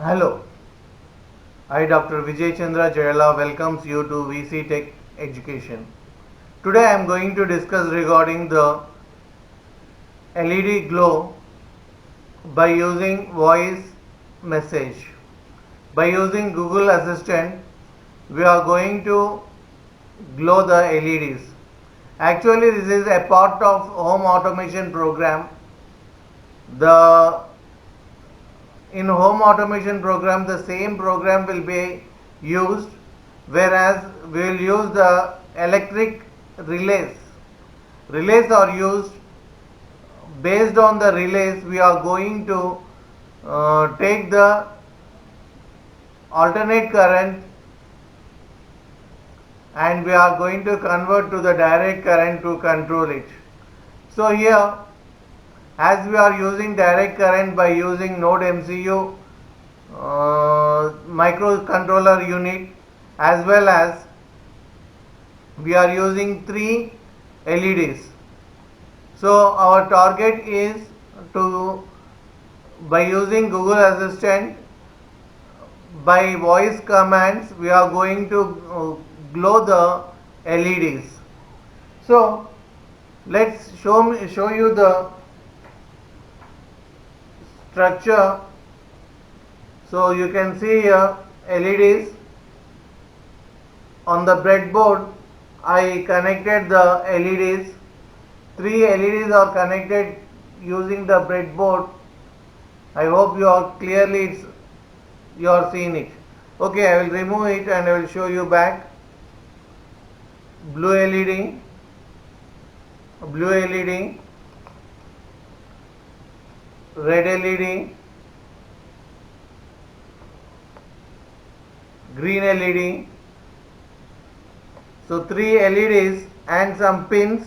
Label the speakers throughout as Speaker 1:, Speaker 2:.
Speaker 1: Hello, I Dr. Vijay Chandra Jayala welcomes you to VC Tech Education. Today I am going to discuss regarding the LED glow by using voice message. By using Google Assistant, we are going to glow the LEDs. Actually, this is a part of home automation program. The in home automation program, the same program will be used, whereas we will use the electric relays. Relays are used. Based on the relays, we are going to take the alternate current and we are going to convert to the direct current to control it. So here, as we are using direct current by using Node MCU microcontroller unit, as well as we are using 3 LEDs. So our target is to, by using Google Assistant, by voice commands, we are going to glow the LEDs. So let's show you the structure. So you can see here LEDs on the breadboard. I connected the LEDs. 3 LEDs are connected using the breadboard. I hope you are clearly you are seeing it. Okay, I will remove it and I will show you back. Blue LED, red LED, green LED. So 3 LEDs and some pins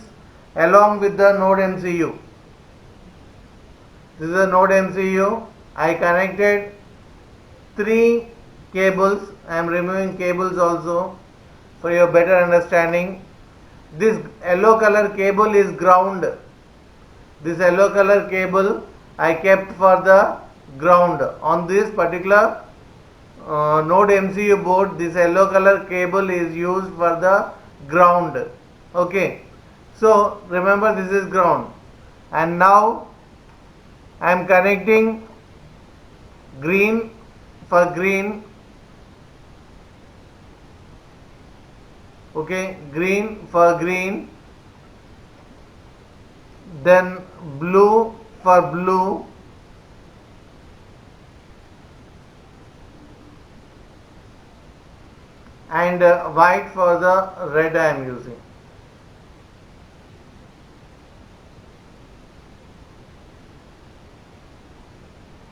Speaker 1: along with the Node MCU. This is a Node MCU. I connected 3 cables. I am removing cables also for your better understanding. This yellow color cable is ground. This yellow color cable I kept for the ground. On this particular Node MCU board, this yellow color cable is used for the ground. Okay, so remember this is ground, and now I am connecting green for green. Okay, green for green, then blue for blue, and white for the red I am using.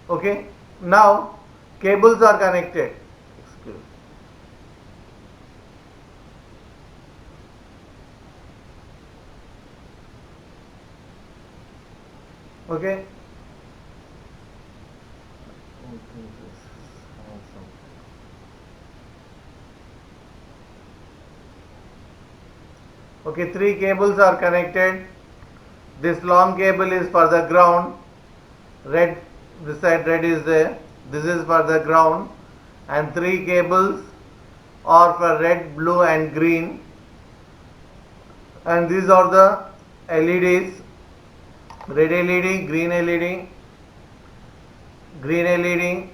Speaker 1: Okay, now cables are connected. Okay, okay, 3 cables are connected. This long cable is for the ground. Red, this side red is there. This is for the ground, and 3 cables are for red, blue and green, and these are the LEDs. Red LED, green LED, green LED,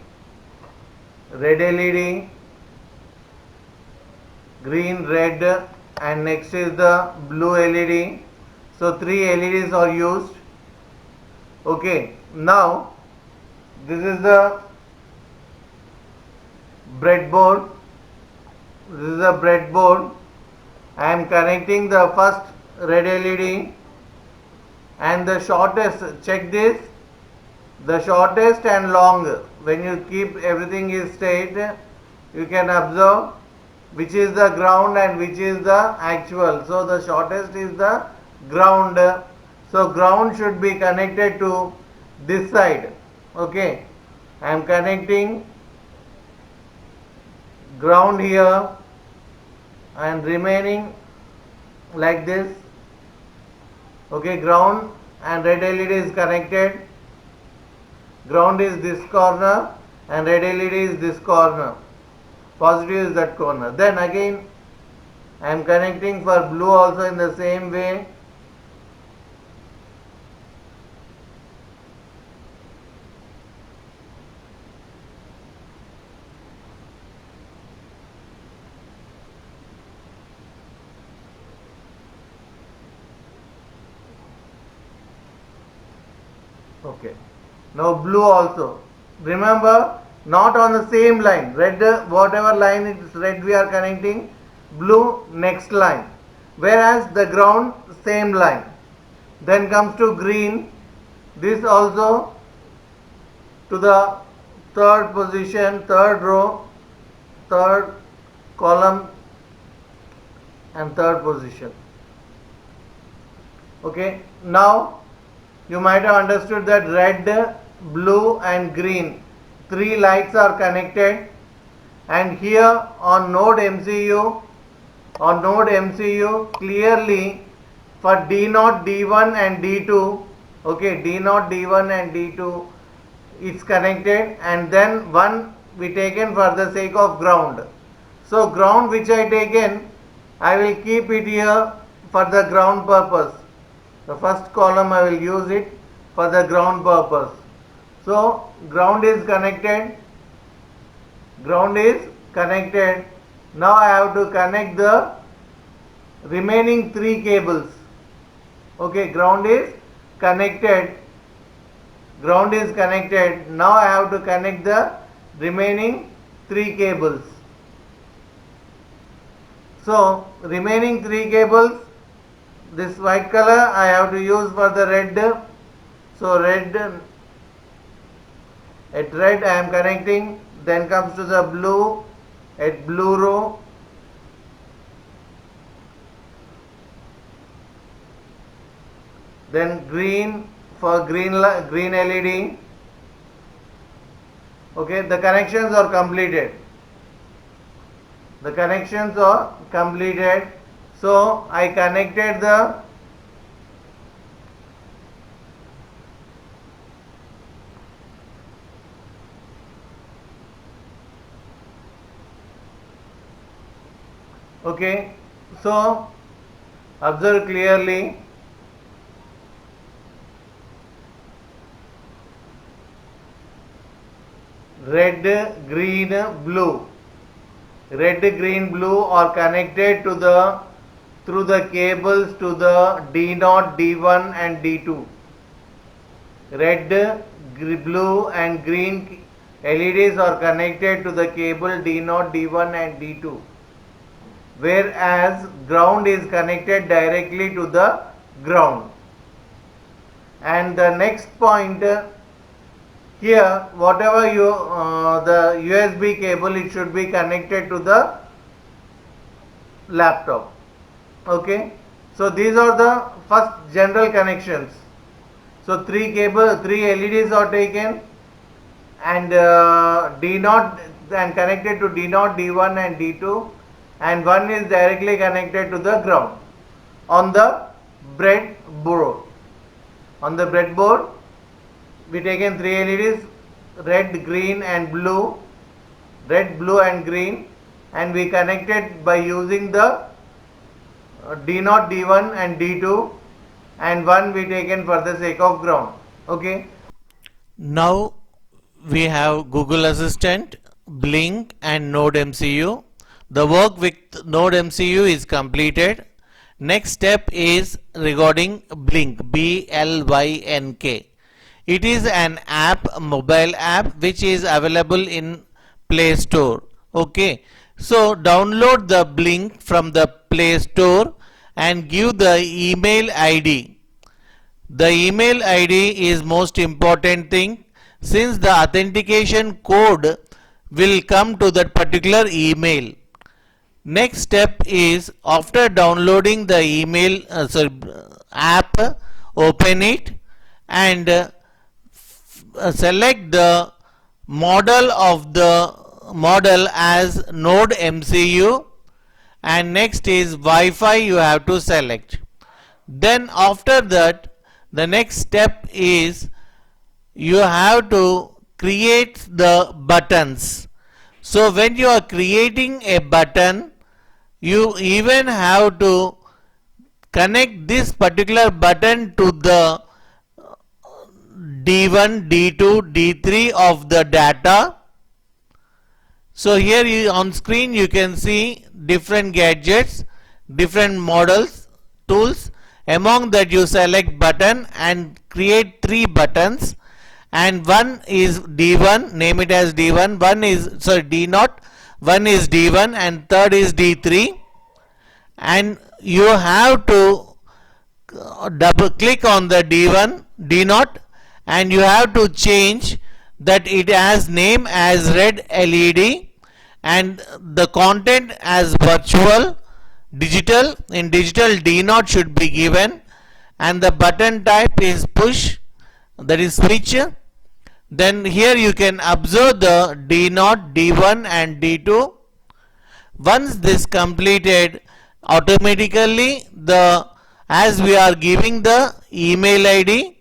Speaker 1: red LED, green, red, and next is the blue LED. So 3 LEDs are used. Okay, now this is the breadboard. This is the breadboard. I am connecting the first red LED and the shortest. Check this, the shortest and long. When you keep everything is straight, you can observe which is the ground and which is the actual. So the shortest is the ground. So ground should be connected to this side. Okay, I am connecting ground here and remaining like this. Okay, ground and red LED is connected. Ground is this corner and red LED is this corner, positive is that corner. Then again I am connecting for blue also in the same way. Okay. Now blue also. Remember, not on the same line. Red, whatever line is red we are connecting, blue next line. Whereas the ground same line. Then comes to green. This also to the third position, third row, third column and third position. Okay. Now you might have understood that red, blue and green, three lights are connected, and here on node MCU clearly for D0, D1 and D2, okay, D0, D1 and D2 is connected, and then one we taken for the sake of ground. So ground which I taken, I will keep it here for the ground purpose. The first column I will use it for the ground purpose. So ground is connected. Now I have to connect the remaining three cables. Okay, ground is connected. Now I have to connect the remaining three cables. So remaining three cables, this white color I have to use for the red. So at red I am connecting. Then comes to the blue at blue row. Then green for green LED. Okay, the connections are completed. So I connected the okay, so observe clearly. Red, green, blue. Red, green, blue are connected to the through the cables to the D0, D1 and D2. Red, blue and green LEDs are connected to the cable D0, D1 and D2. Whereas ground is connected directly to the ground. And the next point, here whatever you the USB cable, it should be connected to the laptop. Okay, so these are the first general connections. So three LEDs are taken, and D0 and connected to D0, D1 and D2, and one is directly connected to the ground on the breadboard. On the breadboard we taken three LEDs, red, green and blue, red, blue and green, and we connected by using the D0, D1 and D2, and one we taken for the sake of ground. Okay.
Speaker 2: Now we have Google Assistant, Blink and Node MCU. The work with Node MCU is completed. Next step is regarding Blink, BLYNK. It is an app, mobile app, which is available in Play Store. Okay, so download the Blink from the Play Store and give the email ID. The email ID is most important thing, since the authentication code will come to that particular email. Next step is, after downloading the email app, open it and select the model as Node MCU, and next is Wi-Fi you have to select. Then after that, the next step is you have to creates the buttons. So when you are creating a button, you even have to connect this particular button to the D1, D2, D3 of the data. So here on screen you can see different gadgets, different models, tools. Among that you select button and create 3 buttons, and one is D1, name it as D1, one is D0, one is D1 and third is D3, and you have to double click on the D1, D0, and you have to change that it has name as red LED and the content as virtual digital. In digital, D0 should be given, and the button type is push, that is switch. Then here you can observe the D0, D1 and D2. Once this completed, automatically as we are giving the email ID,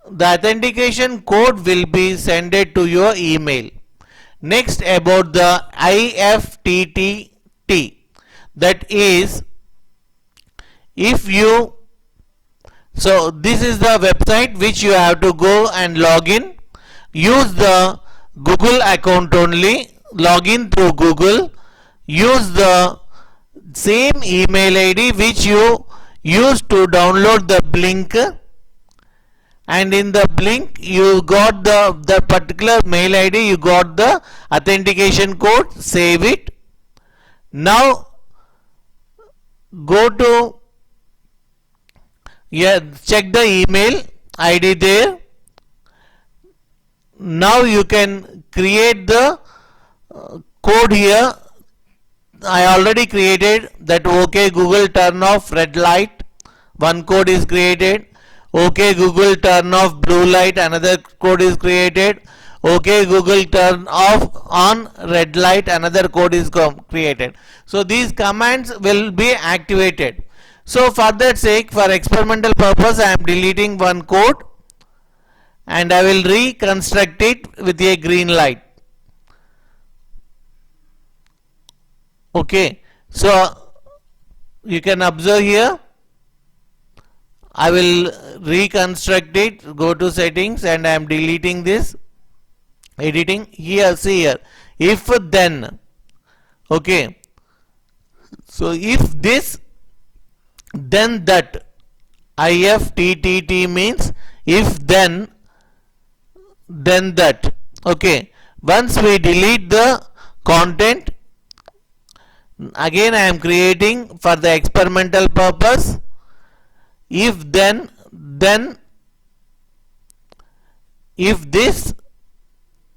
Speaker 2: the authentication code will be sent to your email. Next, about the IFTTT, that is, if you, so this is the website which you have to go and log in. Use the Google account only, log in through Google, use the same email ID which you used to download the Blink, and in the Blink you got the particular mail ID, you got the authentication code, save it. Now go to, check the email ID there. Now you can create the code here. I already created that. OK Google turn off red light, one code is created. OK Google turn off blue light, another code is created. OK Google turn off on red light, another code is created. So these commands will be activated. So for that sake, for experimental purpose, I am deleting one code and I will reconstruct it with a green light. Okay, so you can observe here, I will reconstruct it, go to settings, and I am deleting this, editing. Here, see here, if then, okay, so if this then that, IFTTT means if then that. Okay, once we delete the content, again I am creating for the experimental purpose, if then if this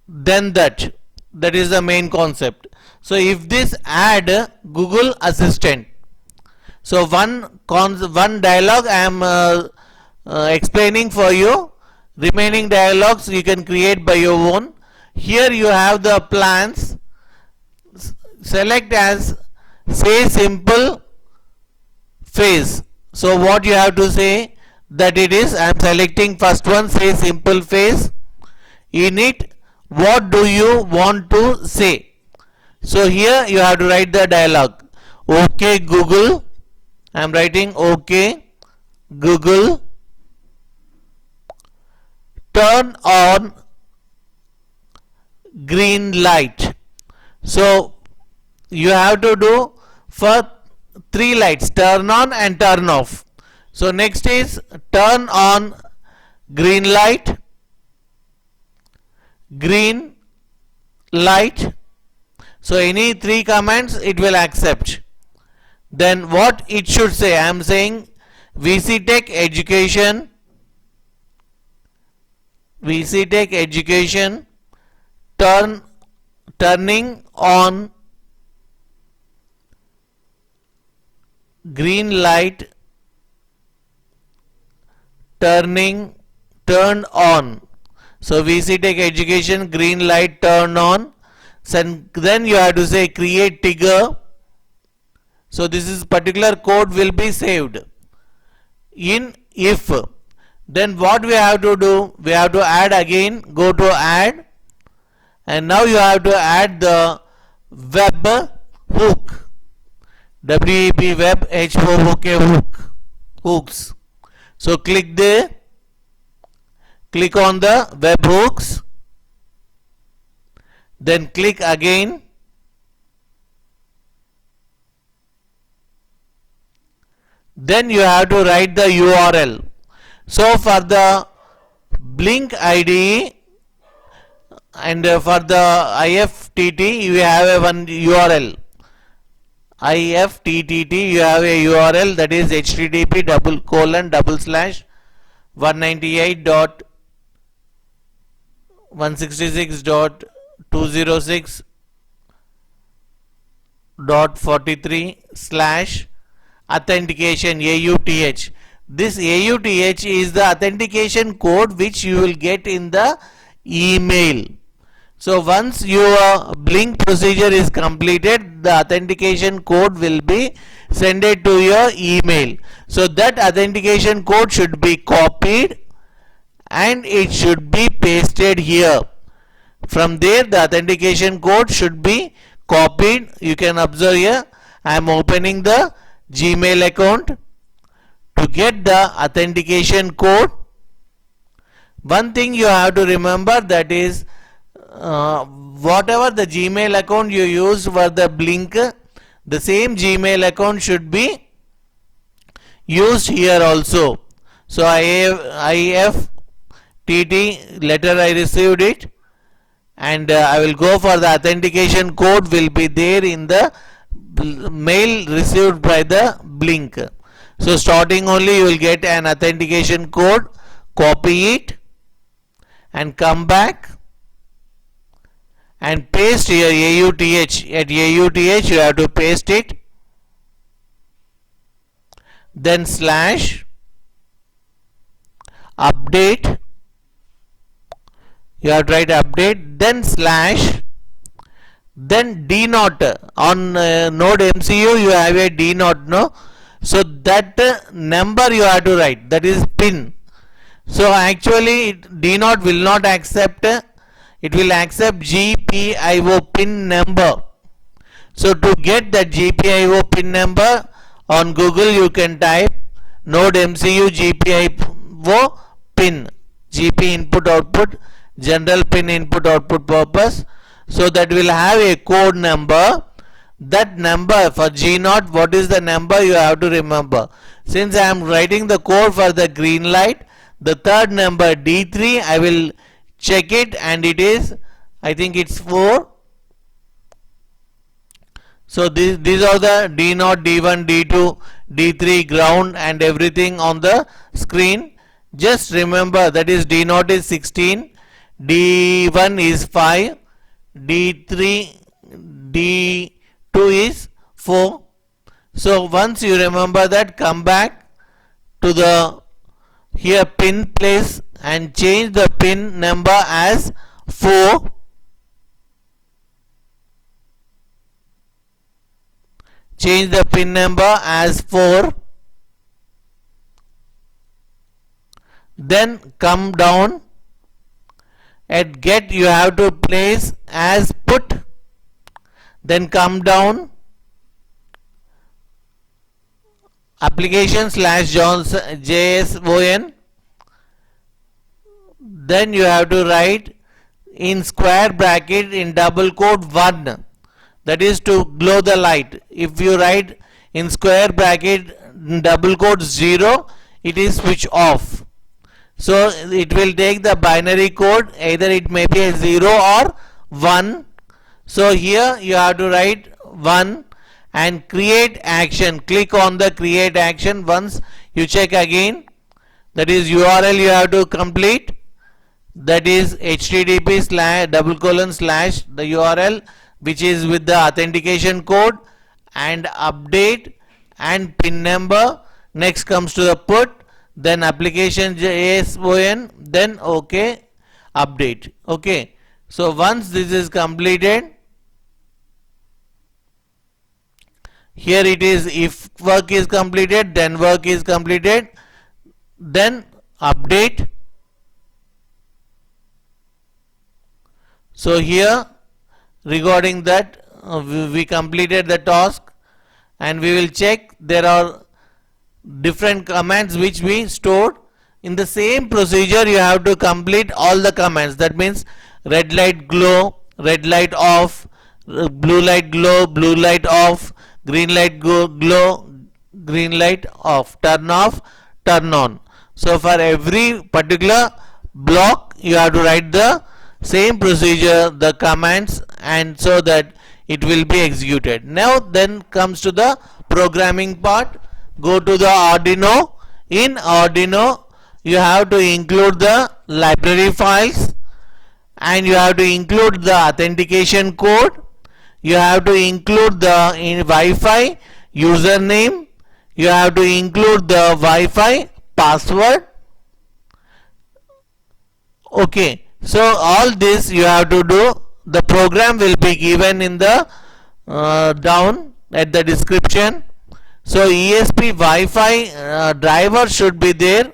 Speaker 2: then that, that is the main concept. So if this add Google Assistant, so one dialog I am explaining for you. Remaining dialogues you can create by your own. Here you have the plans. Select as say simple phase. So what you have to say that it is, I am selecting first one, say simple phase. In it, what do you want to say? So here you have to write the dialogue. OK Google, I am writing OK Google, turn on green light. So you have to do for 3 lights, turn on and turn off. So next is turn on green light, green light. So any 3 commands it will accept. Then what it should say, I am saying VC Tech Education, VC Tech Education, turning on green light, turn on. So VC Tech Education, green light, turn on. Then you have to say create trigger. So this is particular code will be saved in if. Then what we have to do, we have to add again, go to add, and now you have to add the web hook, WEB web HOOK hooks. So click on the web hooks, then click again, then you have to write the URL. So for the Blink IDE and for the IFTT you have a one URL. IFTTT you have a URL, that is http://198.166.206.43/authentication AUTH. This AUTH is the authentication code which you will get in the email. So once your Blink procedure is completed, the authentication code will be sent to your email. So that authentication code should be copied and it should be pasted here. From there the authentication code should be copied. You can observe here, I am opening the Gmail account. To get the authentication code, one thing you have to remember, that is whatever the Gmail account you use for the Blink, the same Gmail account should be used here also. So IFTT letter I received it, and I will go for the authentication code will be there in the mail received by the Blink. So starting only you will get an authentication code, copy it and come back and paste here AUTH. At AUTH you have to paste it, then slash update, you have to write update, then slash, then D naught. On Node MCU you have a D naught, no? So that number you have to write, that is pin. So actually D naught will not accept, it will accept GPIO pin number. So to get that GPIO pin number, on Google you can type Node MCU GPIO pin, GP input output, general pin input output purpose. So that will have a code number. That number for G0, what is the number you have to remember. Since I am writing the code for the green light, the third number D3, I will check it, and it is, I think it's 4. So these are the D0, D1, D2, D3, ground and everything on the screen. Just remember, that is D0 is 16, D1 is 5, D3, D2 is 4. So once you remember that, come back to the here pin place and change the pin number as 4. Change the pin number as 4. Then come down. At get you have to place as put. Then come down. Application slash JSON. Then you have to write in square bracket in double quote 1. That is to glow the light. If you write in square bracket double quote 0, it is switch off. So it will take the binary code, either it may be a 0 or 1. So here you have to write 1 and create action. Click on the create action. Once you check again, that is URL you have to complete, that is http:// the URL which is with the authentication code and update and pin number. Next comes to the put, then application JSON, then OK, update. Okay. So once this is completed, here it is, if work is completed, then work is completed, then update. So here regarding that we completed the task, and we will check there are different commands which we stored. In the same procedure you have to complete all the commands. That means red light glow, red light off, blue light glow, blue light off, green light glow, green light off, turn on. So for every particular block you have to write the same procedure, the commands, and so that it will be executed. Now then comes to the programming part. Go to the Arduino. In Arduino you have to include the library files, and you have to include the authentication code. You have to include the Wi-Fi username. You have to include the Wi-Fi password. Okay, so all this you have to do. The program will be given in the down at the description. So ESP Wi-Fi driver should be there,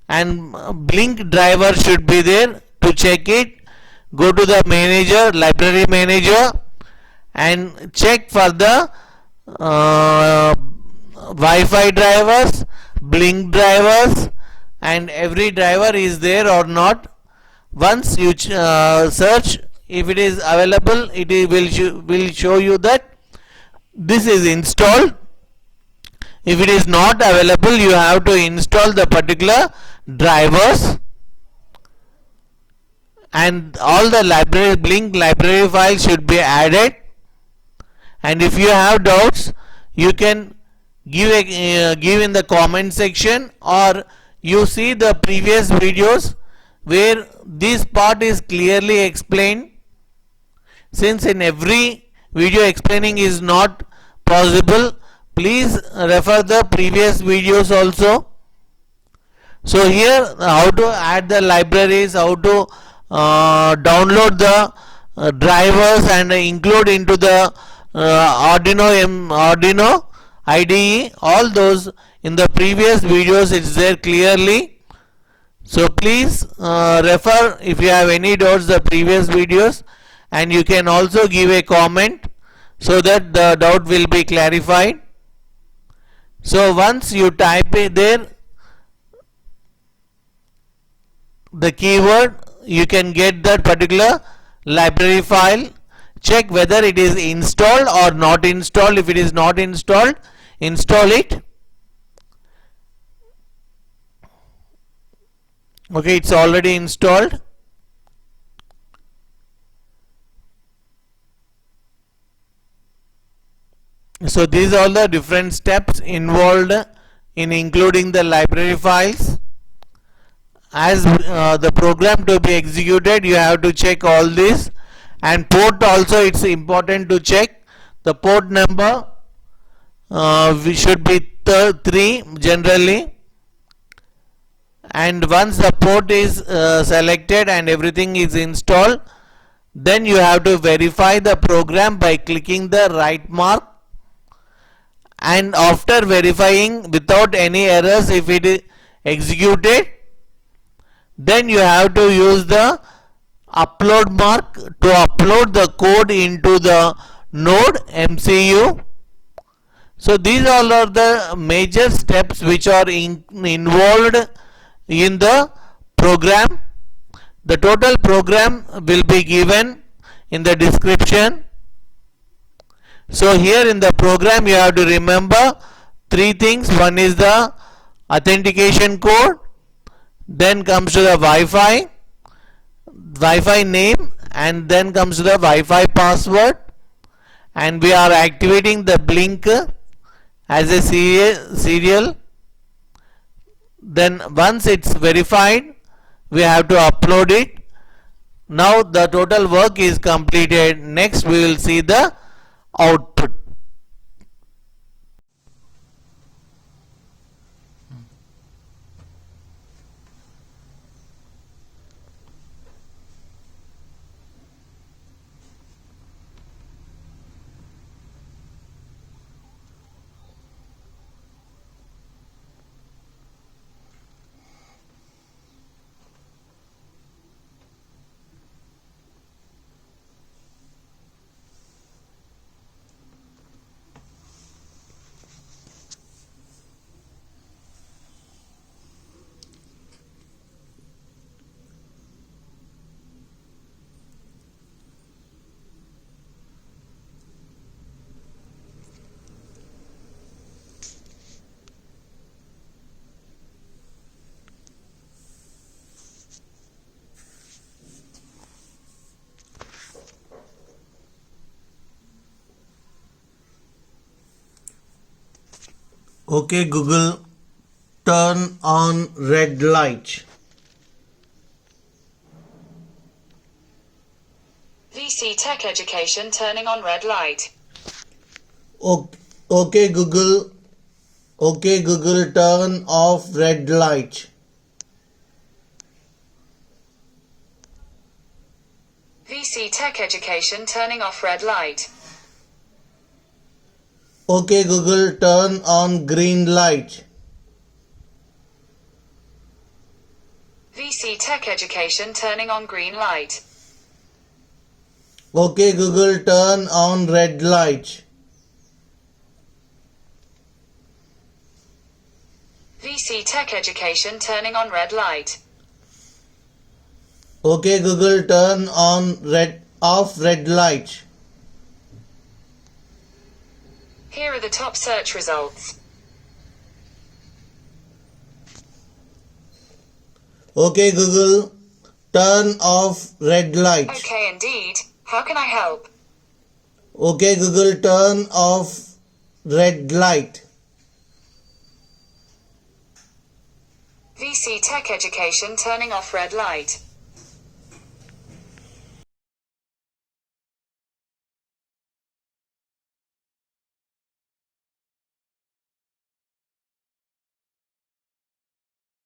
Speaker 2: and Blink driver should be there. To check it, go to the manager, library manager, and check for the Wi-Fi drivers, Blink drivers, and every driver is there or not. Once you search, if it is available, it will show you that this is installed. If it is not available, you have to install the particular drivers, and all the library Blink library files should be added. And if you have doubts, you can give in the comment section, or you see the previous videos where this part is clearly explained. Since in every video explaining is not possible, please refer the previous videos also. So here how to add the libraries, how to download the drivers and include into the Arduino IDE, all those in the previous videos it's there clearly. So please refer if you have any doubts the previous videos, and you can also give a comment so that the doubt will be clarified. So once you type it there, the keyword, you can get that particular library file. Check whether it is installed or not installed. If it is not installed, install it. Okay, it's already installed. So these are all the different steps involved in including the library files. As the program to be executed, you have to check all this, and port also it's important to check. The port number we should be 3 generally, and once the port is selected and everything is installed, then you have to verify the program by clicking the right mark. And after verifying without any errors, if it is executed, then you have to use the upload mark to upload the code into the node MCU. So these all are the major steps which are involved in the program. The total program will be given in the description. So here in the program you have to remember 3 things. One is the authentication code, then comes to the Wi-Fi name, and then comes to the Wi-Fi password, and we are activating the Blink as a serial. Then once it's verified, we have to upload it. Now the total work is completed. Next we will see the output. Okay Google, turn on red light.
Speaker 3: VC Tech Education turning on red light.
Speaker 2: Okay Google, turn off red light.
Speaker 3: VC Tech Education turning off red light.
Speaker 2: Okay Google, turn on green light.
Speaker 3: VC Tech Education turning on green light.
Speaker 2: Okay Google, turn on red light.
Speaker 3: VC Tech Education turning on red light.
Speaker 2: Okay Google, turn on off red light.
Speaker 3: Here are the top search results.
Speaker 2: Okay Google, turn off red light.
Speaker 3: Okay, indeed. How can I help?
Speaker 2: Okay Google, turn off red light.
Speaker 3: VC Tech Education turning off red light.